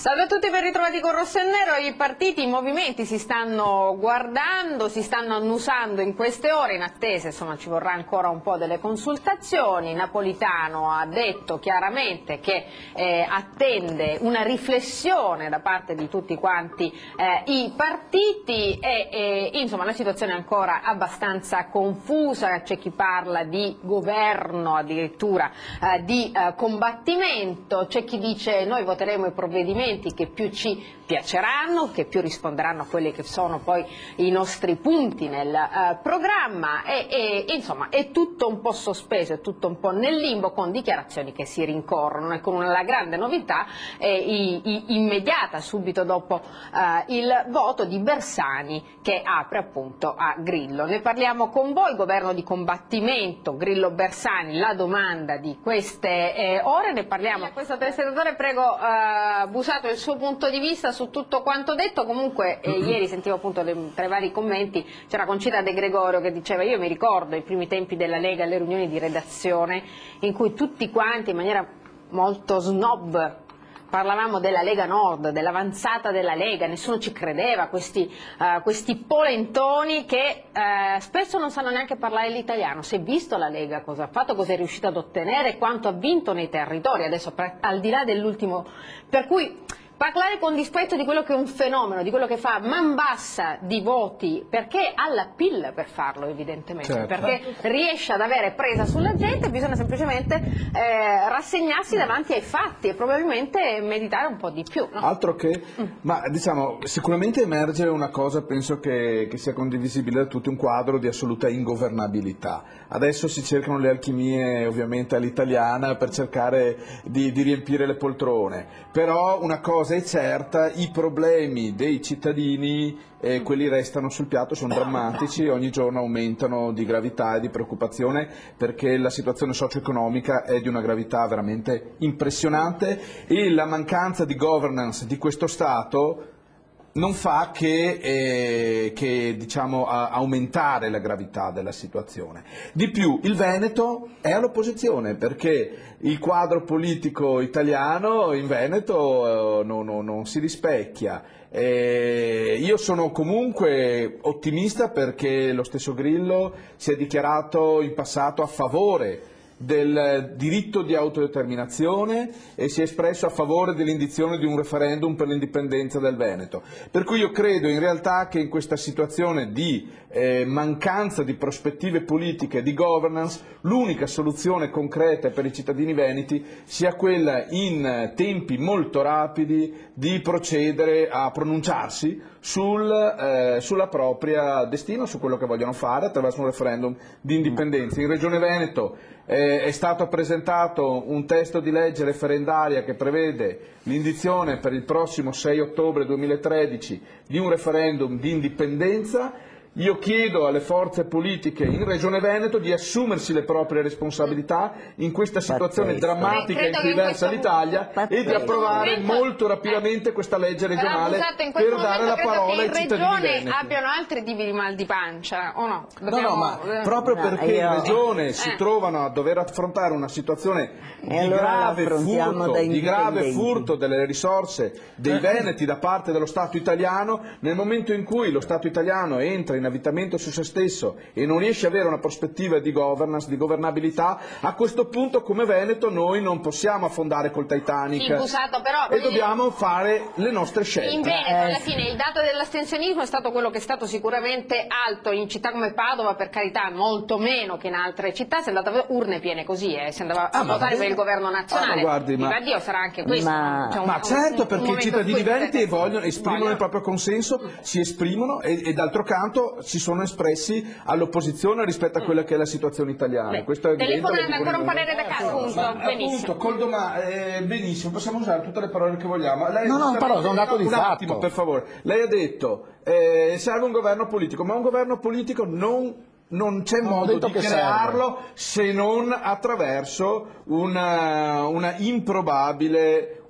Salve a tutti, ben ritrovati con Rosso e Nero. I partiti, i movimenti si stanno guardando, si stanno annusando in queste ore in attesa, insomma ci vorrà ancora un po' delle consultazioni. Napolitano ha detto chiaramente che attende una riflessione da parte di tutti quanti i partiti e insomma la situazione è ancora abbastanza confusa, c'è chi parla di governo, addirittura di combattimento, c'è chi dice noi voteremo i provvedimenti che più ci piaceranno, che più risponderanno a quelli che sono poi i nostri punti nel programma e insomma è tutto un po' sospeso, è tutto un po' nel limbo con dichiarazioni che si rincorrono e con la grande novità immediata subito dopo il voto di Bersani che apre appunto a Grillo. Ne parliamo con voi, governo di combattimento, Grillo-Bersani, la domanda di queste ore, ne parliamo. Questo senatore, prego Busato il suo punto di vista su tutto quanto detto. Comunque ieri sentivo appunto tra i vari commenti c'era Concita De Gregorio che diceva io mi ricordo i primi tempi della Lega alle riunioni di redazione in cui tutti quanti in maniera molto snob parlavamo della Lega Nord, dell'avanzata della Lega, nessuno ci credeva, questi polentoni che spesso non sanno neanche parlare l'italiano. Si è visto la Lega cosa ha fatto, cosa è riuscita ad ottenere, quanto ha vinto nei territori, adesso al di là dell'ultimo, per cui parlare con dispetto di quello che è un fenomeno, di quello che fa man bassa di voti, perché ha la PIL per farlo evidentemente, certo, perché riesce ad avere presa sulla gente, bisogna semplicemente rassegnarsi davanti ai fatti e probabilmente meditare un po' di più. No? Altro che, ma diciamo, sicuramente emerge una cosa, penso che sia condivisibile da tutti, un quadro di assoluta ingovernabilità. Adesso si cercano le alchimie ovviamente all'italiana per cercare di riempire le poltrone, però una cosa è certa, i problemi dei cittadini, quelli restano sul piatto, sono drammatici, ogni giorno aumentano di gravità e di preoccupazione perché la situazione socio-economica è di una gravità veramente impressionante e la mancanza di governance di questo Stato non fa che diciamo, aumentare la gravità della situazione. Di più, il Veneto è all'opposizione perché il quadro politico italiano in Veneto non si rispecchia. Io sono comunque ottimista perché lo stesso Grillo si è dichiarato in passato a favore del diritto di autodeterminazione e si è espresso a favore dell'indizione di un referendum per l'indipendenza del Veneto. Per cui io credo in realtà che in questa situazione di mancanza di prospettive politiche e di governance l'unica soluzione concreta per i cittadini veneti sia quella in tempi molto rapidi di procedere a pronunciarsi sulla propria destino, su quello che vogliono fare attraverso un referendum di indipendenza. In Regione Veneto è stato presentato un testo di legge referendaria che prevede l'indizione per il prossimo 6 ottobre 2013 di un referendum di indipendenza. Io chiedo alle forze politiche in Regione Veneto di assumersi le proprie responsabilità in questa situazione drammatica in cui versa l'Italia e di approvare molto rapidamente questa legge regionale per dare la parola ai cittadini veneti. In Regione abbiano altri tipi di mal di pancia o no? No, ma proprio perché in Regione si trovano a dover affrontare una situazione di grave furto delle risorse dei veneti da parte dello Stato italiano, nel momento in cui lo Stato italiano entra in avvitamento su se stesso e non riesce ad avere una prospettiva di governance, di governabilità, a questo punto come Veneto noi non possiamo affondare col Titanic e dobbiamo fare le nostre scelte. In Veneto alla fine il dato dell'astensionismo è stato quello che è stato sicuramente alto in città come Padova, per carità molto meno che in altre città, si è andata a urne piene così, si andava a votare per il governo nazionale, Dio sarà anche questo. Ma certo, perché i cittadini veneti esprimono il proprio consenso, si esprimono e d'altro canto si sono espressi all'opposizione rispetto a quella che è la situazione italiana. Questo è telefonando ancora un parere da casa, benissimo. Benissimo, possiamo usare tutte le parole che vogliamo. Lei però sono un dato di fatto. Un attimo, per favore. Lei ha detto serve un governo politico, ma un governo politico non c'è modo di crearlo se non attraverso una improbabile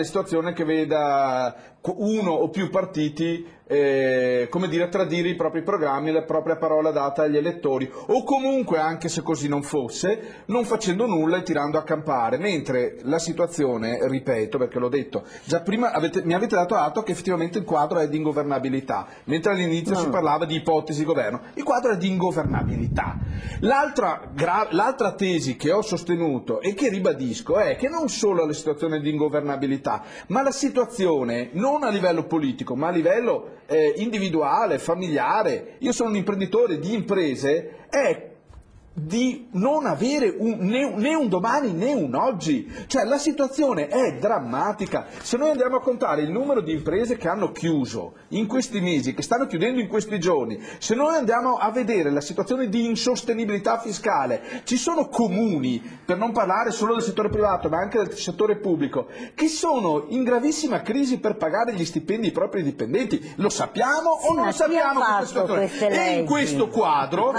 situazione che veda uno o più partiti come dire, tradire i propri programmi, la propria parola data agli elettori, o comunque, anche se così non fosse, non facendo nulla e tirando a campare, mentre la situazione, ripeto perché l'ho detto, già prima mi avete dato atto che effettivamente il quadro è di ingovernabilità, mentre all'inizio si parlava di ipotesi di governo, il quadro è di ingovernabilità. L'altra tesi che ho sostenuto e che ribadisco è che non solo la situazione di ingovernabilità, ma la situazione non a livello politico, ma a livello individuale, familiare, io sono un imprenditore di imprese, è di non avere né un domani né un oggi, cioè la situazione è drammatica. Se noi andiamo a contare il numero di imprese che hanno chiuso in questi mesi, che stanno chiudendo in questi giorni, se noi andiamo a vedere la situazione di insostenibilità fiscale, ci sono comuni, per non parlare solo del settore privato ma anche del settore pubblico, che sono in gravissima crisi per pagare gli stipendi ai propri dipendenti. Lo sappiamo o non lo sappiamo? E in questo quadro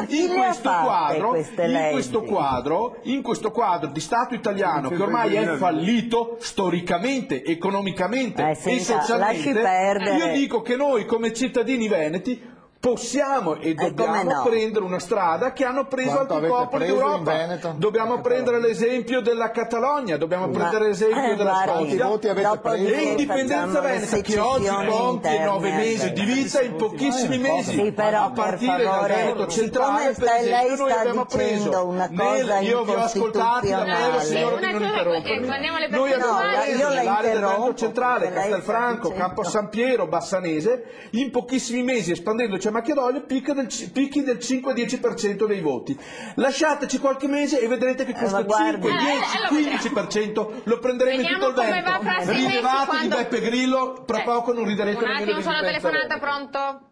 in questo quadro di Stato italiano che ormai è fallito storicamente, economicamente e socialmente, io dico che noi come cittadini veneti possiamo e dobbiamo prendere una strada che hanno preso altri popoli d'Europa. Dobbiamo prendere l'esempio della Catalogna, dobbiamo prendere l'esempio della Scozia e indipendenza veneta che oggi compie 9 mesi di vita in pochissimi mesi, a partire dal Veneto centrale, per esempio. Noi abbiamo preso io vi ho ascoltati, la prego signora di non interrompermi, noi abbiamo preso nell'area del Veneto centrale, Castelfranco, Campo San Piero, Bassanese, in pochissimi mesi, espandendoci a macchia d'olio, picchi del 5-10% dei voti. Lasciateci qualche mese e vedrete che questo 5-10-15% lo prenderemo in tutto il Veneto. Ridevate di Beppe Grillo, tra poco non riderete nemmeno di Un attimo, sono telefonata, pronto?